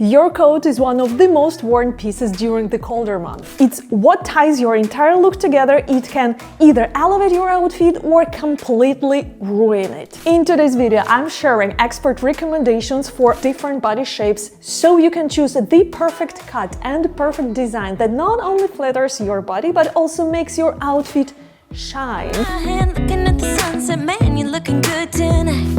Your coat is one of the most worn pieces during the colder months. It's what ties your entire look together. It can either elevate your outfit or completely ruin it. In today's video, I'm sharing expert recommendations for different body shapes so you can choose the perfect cut and perfect design that not only flatters your body but also makes your outfit shine.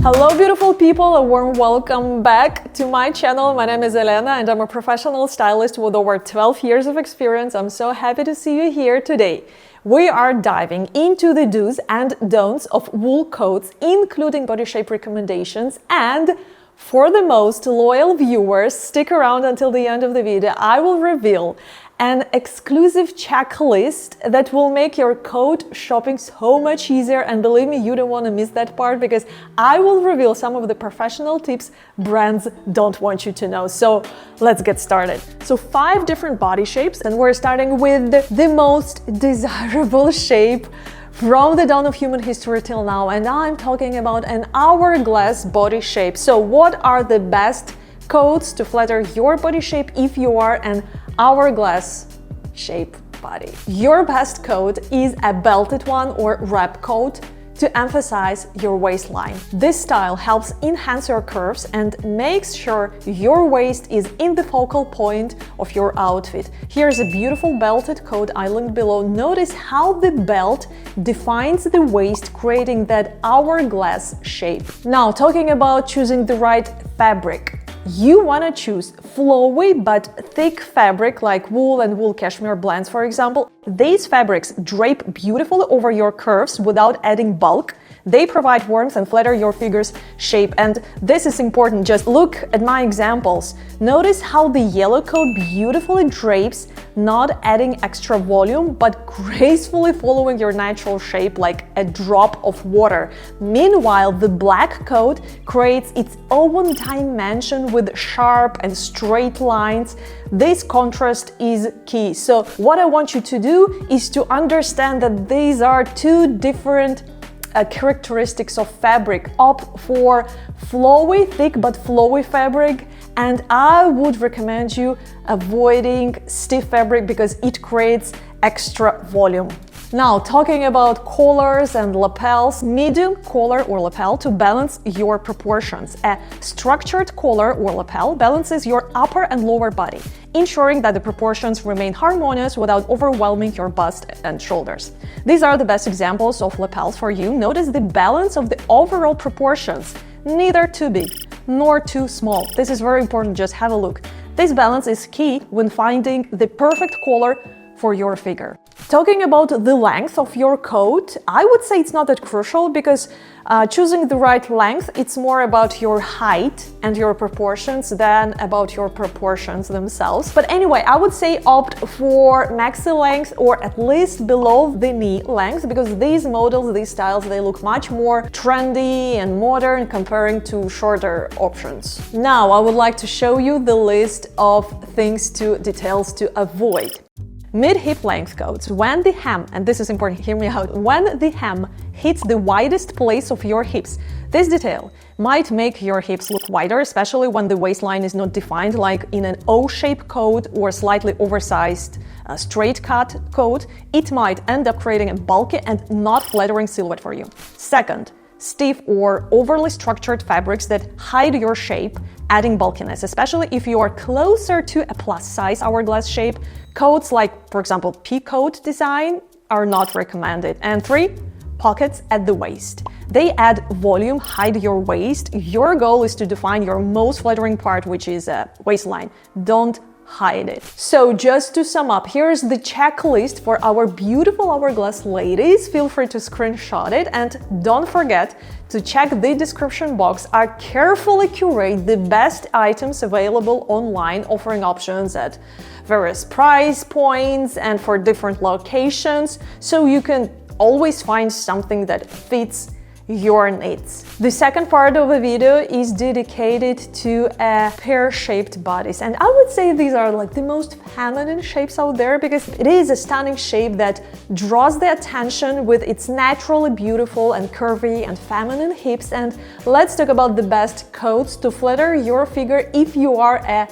Hello beautiful people, a warm welcome back to my channel. My name is Elena and I'm a professional stylist with over 12 years of experience. I'm so happy to see you here today. We are diving into the do's and don'ts of wool coats, including body shape recommendations, and for the most loyal viewers, stick around until the end of the video. I will reveal an exclusive checklist that will make your coat shopping so much easier, and believe me, you don't want to miss that part because I will reveal some of the professional tips brands don't want you to know. So let's get started. So 5 different body shapes, and we're starting with the most desirable shape from the dawn of human history till now, and now I'm talking about an hourglass body shape. So what are the best coats to flatter your body shape if you are an hourglass shape body? Your best coat is a belted one or wrap coat to emphasize your waistline. This style helps enhance your curves and makes sure your waist is in the focal point of your outfit. Here's a beautiful belted coat I linked below. Notice how the belt defines the waist, creating that hourglass shape. Now, talking about choosing the right fabric. You want to choose flowy but thick fabric like wool and wool cashmere blends, for example. These fabrics drape beautifully over your curves without adding bulk. They provide warmth and flatter your figure's shape, and this is important. Just look at my examples. Notice how the yellow coat beautifully drapes, not adding extra volume, but gracefully following your natural shape like a drop of water. Meanwhile, the black coat creates its own dimension with sharp and straight lines. This contrast is key. So what I want you to do is to understand that these are 2 different characteristics of fabric. Opt for flowy, thick but flowy fabric, and I would recommend you avoiding stiff fabric because it creates extra volume. Now, talking about collars and lapels, medium collar or lapel to balance your proportions. A structured collar or lapel balances your upper and lower body, ensuring that the proportions remain harmonious without overwhelming your bust and shoulders. These are the best examples of lapels for you. Notice the balance of the overall proportions, neither too big nor too small. This is very important, just have a look. This balance is key when finding the perfect collar for your figure. Talking about the length of your coat, I would say it's not that crucial because choosing the right length, it's more about your height and your proportions than about your proportions themselves. But anyway, I would say opt for maxi length or at least below the knee length, because these models, these styles, they look much more trendy and modern comparing to shorter options. Now, I would like to show you the list of details to avoid. Mid-hip length coats. When the hem, and this is important, hear me out, when the hem hits the widest place of your hips, this detail might make your hips look wider, especially when the waistline is not defined, like in an O-shaped coat or slightly oversized straight cut coat. It might end up creating a bulky and not flattering silhouette for you. Second, stiff or overly structured fabrics that hide your shape, adding bulkiness, especially if you are closer to a plus-size hourglass shape. Coats like, for example, pea coat design are not recommended. And 3, pockets at the waist. They add volume, hide your waist. Your goal is to define your most flattering part, which is a waistline. Don't hide it. So just to sum up, here's the checklist for our beautiful hourglass ladies. Feel free to screenshot it, and don't forget to check the description box. I carefully curate the best items available online, offering options at various price points and for different locations, so you can always find something that fits your needs. The second part of the video is dedicated to pear-shaped bodies, and I would say these are like the most feminine shapes out there because it is a stunning shape that draws the attention with its naturally beautiful and curvy and feminine hips. And let's talk about the best coats to flatter your figure if you are a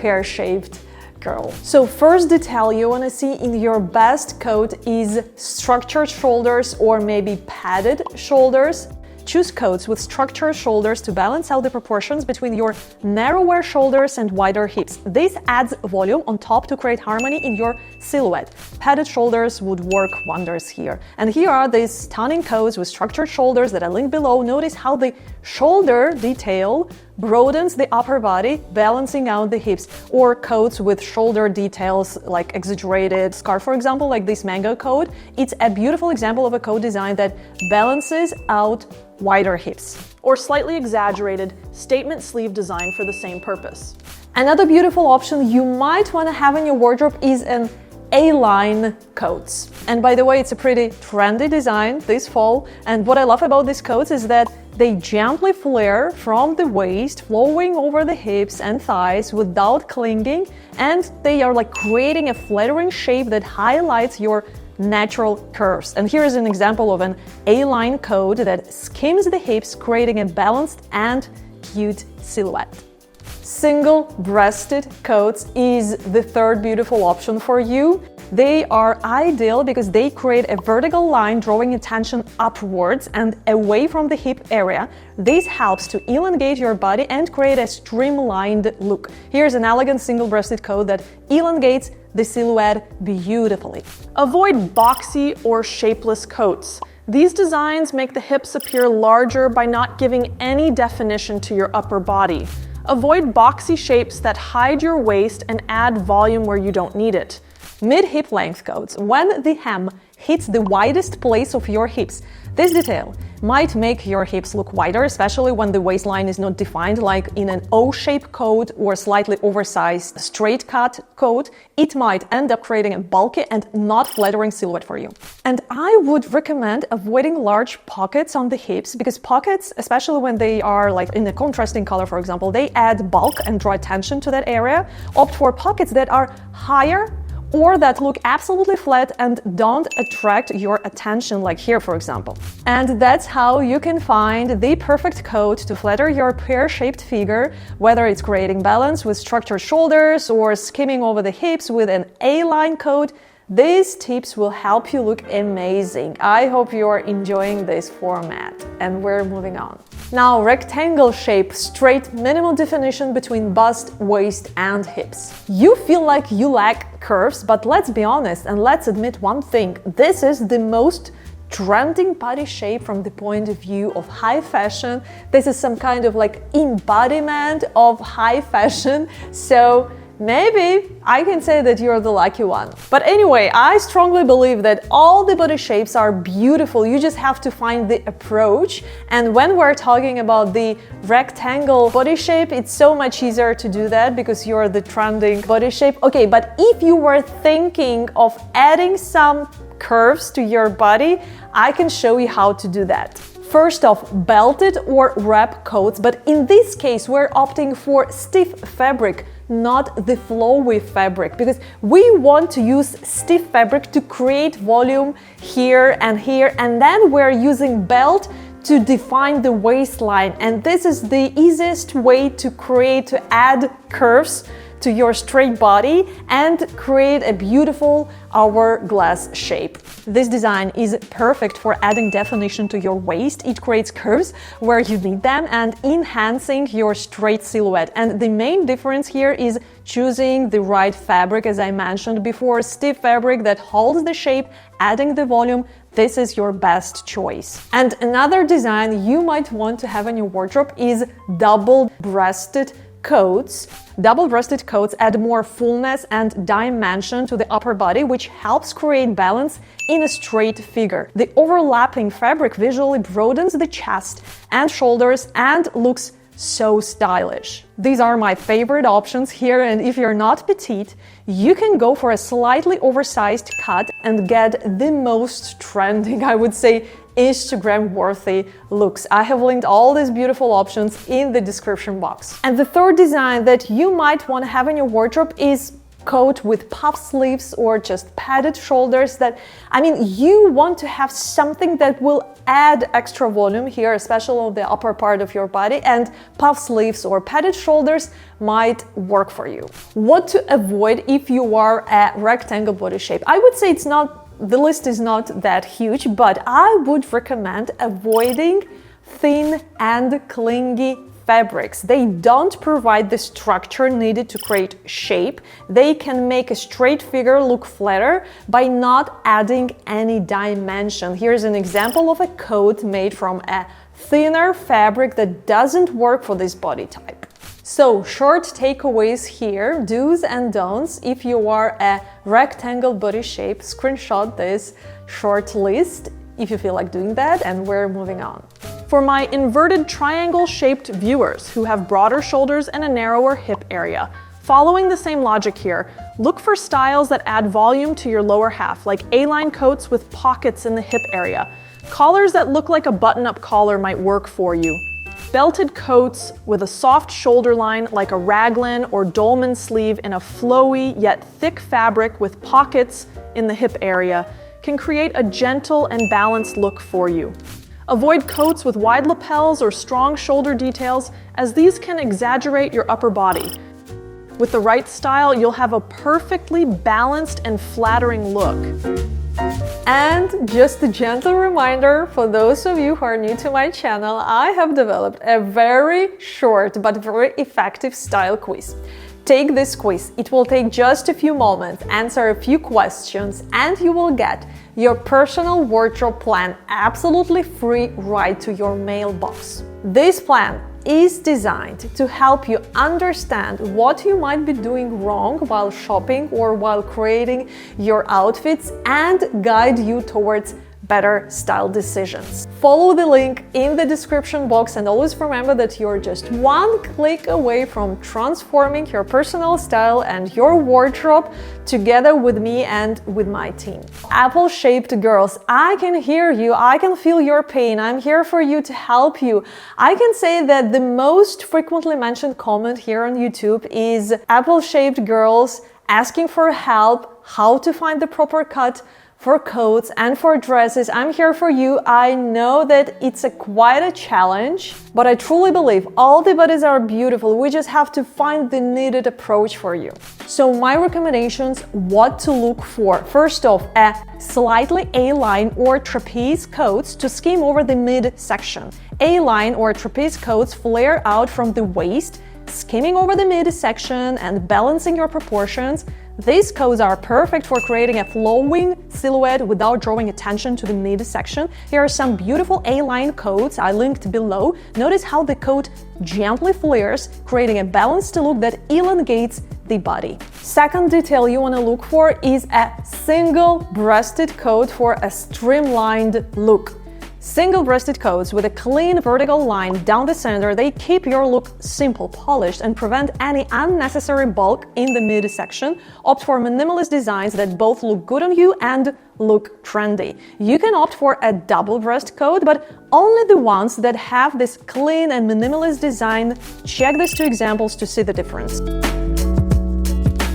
pear-shaped girl. So first detail you want to see in your best coat is structured shoulders or maybe padded shoulders. Choose coats with structured shoulders to balance out the proportions between your narrower shoulders and wider hips. This adds volume on top to create harmony in your silhouette. Padded shoulders would work wonders here. And here are these stunning coats with structured shoulders that I linked below. Notice how the shoulder detail broadens the upper body, balancing out the hips. Or coats with shoulder details like exaggerated scarf, for example, like this mango coat. It's a beautiful example of a coat design that balances out wider hips. Or slightly exaggerated statement sleeve design for the same purpose. Another beautiful option you might want to have in your wardrobe is an A-line coats. And by the way, it's a pretty trendy design this fall. And what I love about these coats is that they gently flare from the waist, flowing over the hips and thighs without clinging. And they are like creating a flattering shape that highlights your natural curves. And here is an example of an A-line coat that skims the hips, creating a balanced and cute silhouette. Single-breasted coats is the third beautiful option for you. They are ideal because they create a vertical line drawing attention upwards and away from the hip area. This helps to elongate your body and create a streamlined look. Here's an elegant single-breasted coat that elongates the silhouette beautifully. Avoid boxy or shapeless coats. These designs make the hips appear larger by not giving any definition to your upper body. Avoid boxy shapes that hide your waist and add volume where you don't need it. Mid-hip length coats. When the hem hits the widest place of your hips, this detail might make your hips look wider, especially when the waistline is not defined, like in an O-shaped coat or slightly oversized straight cut coat. It might end up creating a bulky and not flattering silhouette for you. And I would recommend avoiding large pockets on the hips, because pockets, especially when they are like in a contrasting color, for example, they add bulk and draw attention to that area. Opt for pockets that are higher or that look absolutely flat and don't attract your attention, like here, for example. And that's how you can find the perfect coat to flatter your pear-shaped figure, whether it's creating balance with structured shoulders or skimming over the hips with an A-line coat. These tips will help you look amazing. I hope you're enjoying this format. And we're moving on. Now, rectangle shape, straight, minimal definition between bust, waist, and hips. You feel like you lack curves, but let's be honest and let's admit one thing. This is the most trending body shape from the point of view of high fashion. This is some kind of like embodiment of high fashion. So maybe I can say that you're the lucky one. But anyway, I strongly believe that all the body shapes are beautiful. You just have to find the approach. And when we're talking about the rectangle body shape, it's so much easier to do that because you're the trending body shape. Okay, but if you were thinking of adding some curves to your body, I can show you how to do that. First off, belted or wrap coats, but in this case, we're opting for stiff fabric, not the flowy fabric, because we want to use stiff fabric to create volume here, and then we're using belt to define the waistline. And this is the easiest way to add curves to your straight body and create a beautiful hourglass shape. This design is perfect for adding definition to your waist. It creates curves where you need them and enhancing your straight silhouette. And the main difference here is choosing the right fabric, as I mentioned before. Stiff fabric that holds the shape, adding the volume. This is your best choice. And another design you might want to have in your wardrobe is double-breasted coats. Double-breasted coats add more fullness and dimension to the upper body, which helps create balance in a straight figure. The overlapping fabric visually broadens the chest and shoulders and looks so stylish. These are my favorite options here, and if you're not petite, you can go for a slightly oversized cut and get the most trending, I would say, Instagram-worthy looks. I have linked all these beautiful options in the description box. And the third design that you might want to have in your wardrobe is coat with puff sleeves or just padded shoulders. You want to have something that will add extra volume here, especially on the upper part of your body, and puff sleeves or padded shoulders might work for you. What to avoid if you are a rectangle body shape? I would say the list is not that huge, but I would recommend avoiding thin and clingy fabrics. They don't provide the structure needed to create shape. They can make a straight figure look flatter by not adding any dimension. Here's an example of a coat made from a thinner fabric that doesn't work for this body type. So, short takeaways here, do's and don'ts. If you are a rectangle body shape, screenshot this short list if you feel like doing that, and we're moving on. For my inverted triangle-shaped viewers who have broader shoulders and a narrower hip area, following the same logic here, look for styles that add volume to your lower half, like A-line coats with pockets in the hip area. Collars that look like a button-up collar might work for you. Belted coats with a soft shoulder line like a raglan or dolman sleeve in a flowy yet thick fabric with pockets in the hip area can create a gentle and balanced look for you. Avoid coats with wide lapels or strong shoulder details, as these can exaggerate your upper body. With the right style, you'll have a perfectly balanced and flattering look. And just a gentle reminder for those of you who are new to my channel, I have developed a very short but very effective style quiz. Take this quiz. It will take just a few moments, answer a few questions, and you will get your personal wardrobe plan absolutely free right to your mailbox. This plan is designed to help you understand what you might be doing wrong while shopping or while creating your outfits and guide you towards better style decisions. Follow the link in the description box, and always remember that you're just one click away from transforming your personal style and your wardrobe together with me and with my team. Apple-shaped girls, I can hear you, I can feel your pain, I'm here for you to help you. I can say that the most frequently mentioned comment here on YouTube is apple-shaped girls asking for help, how to find the proper cut for coats and for dresses. I'm here for you. I know that it's quite a challenge, but I truly believe all the bodies are beautiful. We just have to find the needed approach for you. So my recommendations, what to look for. First off, a slightly A-line or trapeze coats to skim over the midsection. A-line or trapeze coats flare out from the waist, skimming over the midsection and balancing your proportions. These coats are perfect for creating a flowing silhouette without drawing attention to the midsection. Here are some beautiful A-line coats I linked below. Notice how the coat gently flares, creating a balanced look that elongates the body. Second detail you want to look for is a single-breasted coat for a streamlined look. Single-breasted coats with a clean vertical line down the center, they keep your look simple, polished, and prevent any unnecessary bulk in the midsection. Opt for minimalist designs that both look good on you and look trendy. You can opt for a double-breast coat, but only the ones that have this clean and minimalist design. Check these two examples to see the difference.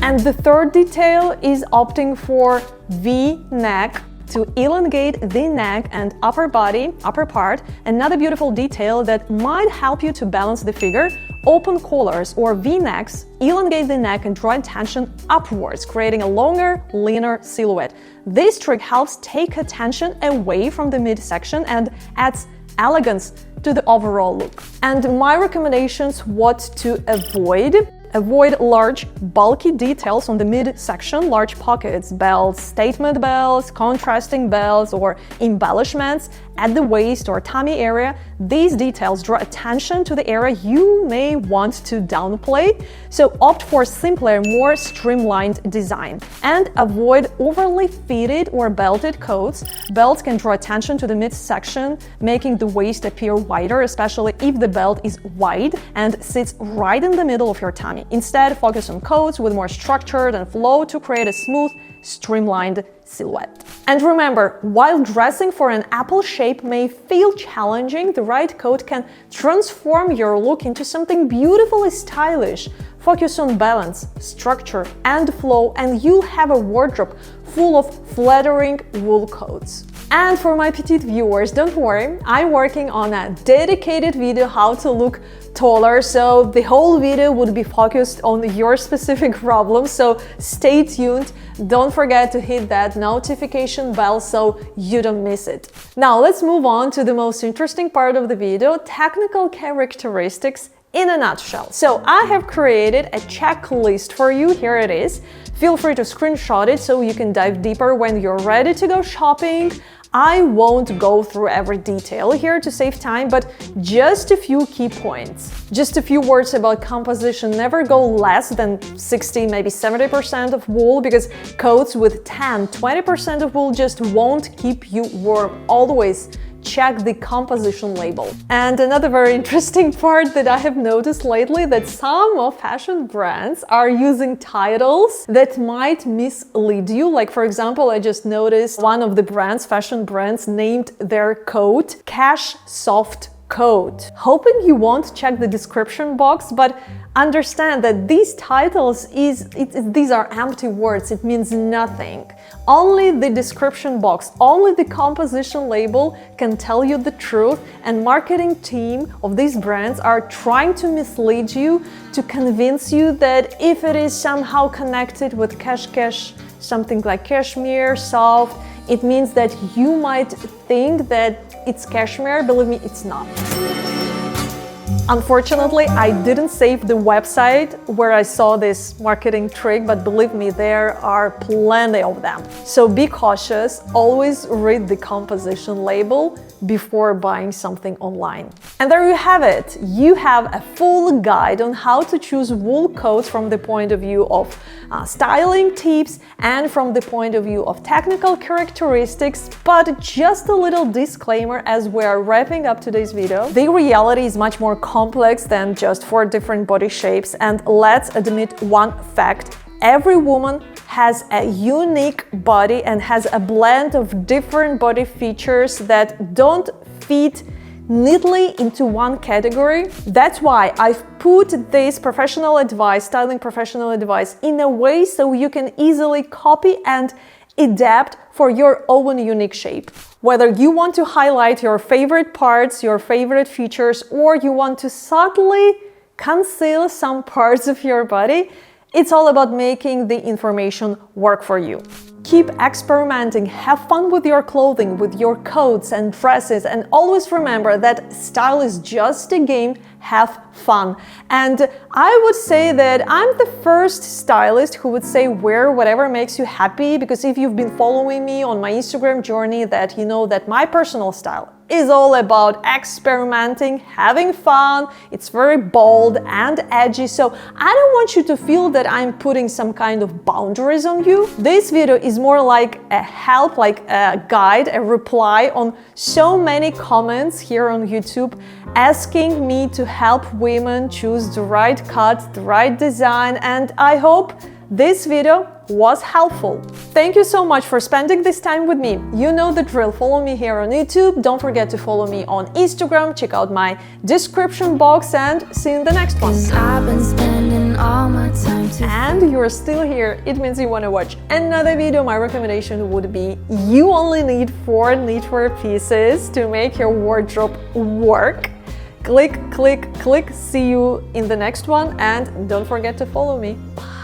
And the third detail is opting for V-neck to elongate the neck and upper part. Another beautiful detail that might help you to balance the figure. Open collars or V-necks elongate the neck and draw attention upwards, creating a longer, leaner silhouette. This trick helps take attention away from the midsection and adds elegance to the overall look. And my recommendations, what to avoid. Avoid large, bulky details on the midsection, large pockets, belts, statement belts, contrasting belts, or embellishments at the waist or tummy area. These details draw attention to the area you may want to downplay, so opt for simpler, more streamlined design. And avoid overly fitted or belted coats. Belts can draw attention to the midsection, making the waist appear wider, especially if the belt is wide and sits right in the middle of your tummy. Instead, focus on coats with more structure and flow to create a smooth, streamlined silhouette. And remember, while dressing for an apple shape may feel challenging, the right coat can transform your look into something beautifully stylish. Focus on balance, structure, and flow, and you'll have a wardrobe full of flattering wool coats. And for my petite viewers, don't worry, I'm working on a dedicated video how to look taller, so the whole video would be focused on your specific problem, so stay tuned. Don't forget to hit that notification bell so you don't miss it. Now let's move on to the most interesting part of the video, technical characteristics in a nutshell. So I have created a checklist for you. Here it is. Feel free to screenshot it so you can dive deeper when you're ready to go shopping. I won't go through every detail here to save time, but just a few key points. Just a few words about composition. Never go less than 60, maybe 70% of wool, because coats with 10, 20% of wool just won't keep you warm. Always check the composition label. And another very interesting part that I have noticed lately, that some of fashion brands are using titles that might mislead you. Like for example, I just noticed one of the brands, fashion brands, named their coat Cash Soft Coat. Hoping you won't check the description box, but understand that these titles these are empty words. It means nothing. Only the description box, only the composition label can tell you the truth, and marketing team of these brands are trying to mislead you, to convince you that if it is somehow connected with cash, something like cashmere, soft, it means that you might think that it's cashmere. Believe me, it's not. Unfortunately, I didn't save the website where I saw this marketing trick, but believe me, there are plenty of them. So be cautious, always read the composition label before buying something online. And there you have it. You have a full guide on how to choose wool coats from the point of view of styling tips and from the point of view of technical characteristics. But just a little disclaimer as we are wrapping up today's video. The reality is much more complex than just 4 different body shapes, and let's admit one fact. Every woman has a unique body and has a blend of different body features that don't fit neatly into one category. That's why I've put this professional advice, styling professional advice, in a way so you can easily copy and adapt for your own unique shape. Whether you want to highlight your favorite parts, your favorite features, or you want to subtly conceal some parts of your body, it's all about making the information work for you. Keep experimenting, have fun with your clothing, with your coats and dresses, and always remember that style is just a game. Have fun. And I would say that I'm the first stylist who would say wear whatever makes you happy, because if you've been following me on my Instagram journey, that you know that my personal style is all about experimenting, having fun. It's very bold and edgy, so I don't want you to feel that I'm putting some kind of boundaries on you. This video is more like a help, like a guide, a reply on so many comments here on YouTube asking me to help women choose the right cut, the right design, and I hope this video was helpful. Thank you so much for spending this time with me. You know the drill. Follow me here on YouTube. Don't forget to follow me on Instagram. Check out my description box and see you in the next one. I've been spending all my time and you're still here. It means you want to watch another video. My recommendation would be you only need 4 knitwear pieces to make your wardrobe work. Click, click, click. See you in the next one, and don't forget to follow me. Bye.